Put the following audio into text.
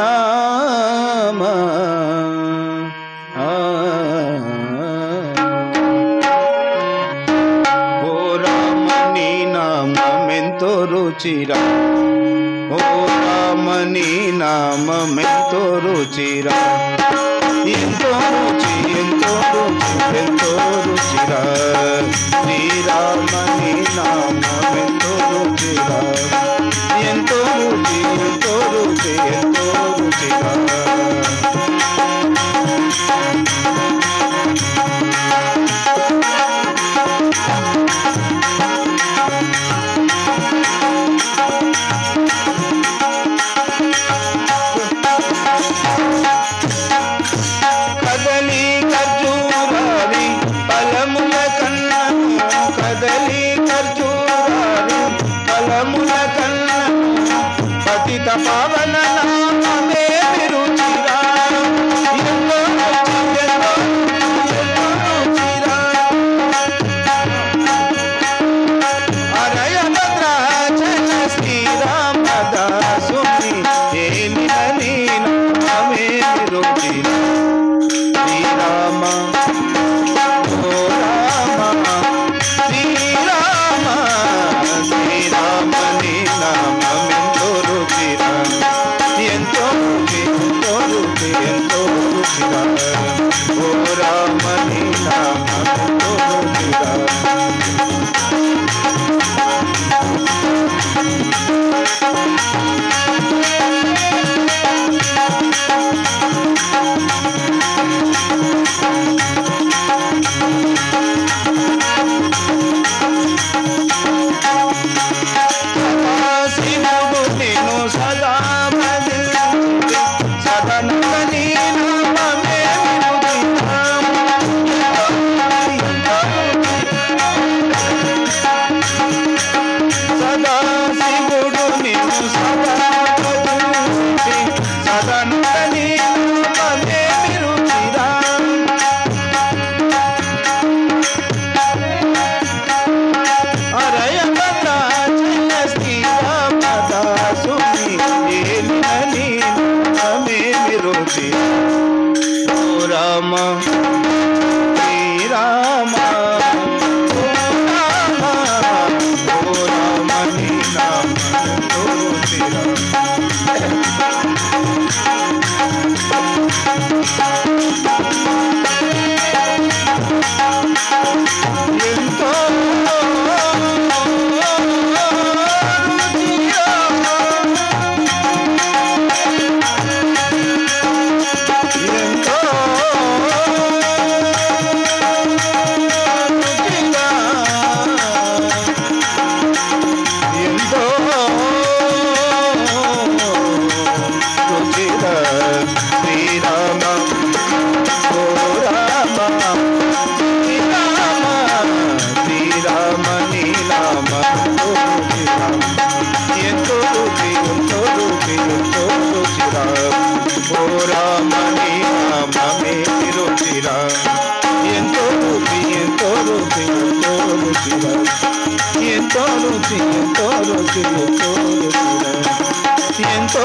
శ్రీరామ ఓ రామ నీ నామమెంతో రుచిరా ఓ రామ నీ నామమెంతో రుచిరా ఎంతో రుచి ఎంతో రుచి ఎంతో రుచిరా శ్రీరామ నీ నామమెంతో రుచిరా ఎంతో రుచి ఎంతో రుచి ఎంతో రుచిరా కదలి ఖర్జూరాది ఫలముల కన్నను కదలి ఖర్జూరాది ఫలముల కన్నను పతిత పావన నామమే రుచిరా ఎంతో రుచి ఎంతో రుచిరా అరయ భద్రాచల శ్రీరామదాసుని ఏలిన నీ నామమే రుచిరా శ్రీరామ ఓ రామ శ్రీరామ శ్రీరామ నీ నామమెంతో రుచిరా ఎంతో రుచి ఎంతో రుచి ఎంతో రుచిరా ఓ రామ నీ నామమెంతో రుచిరా శివుడు నిన్ను సదా భజించి సదనుక నీ నామమే రుచిరా సదా శివుడు నిన్ను సదా భజించి సదనుక నీ నామమే రుచిరా అరయ భద్రాచల శ్రీరామదాసుని ఏలిన నీ నామమే రుచిరా ఓ రామ శ్రీరామ ఓ రామ ఓ రామ నీ నామమెంతో రుచిరా ఎంతో రుచిరా ఎంతో రుచిరా ఎంతో రుచిరా శ్రీరామ ఓ రామ శ్రీరామ శ్రీరామ నీ నామమెంతో రుచిరా ఎంతో రుచి ఎంతో రుచి ఎంతో రుచిరా ఓ రామ నీ నామమే రుచిరా ఎంతో రుచి ఎంతో రుచి ఎంతో రుచిరా ఎంతో రుచి ఎంతో రుచి ఎంతో రుచిరా ఎంతో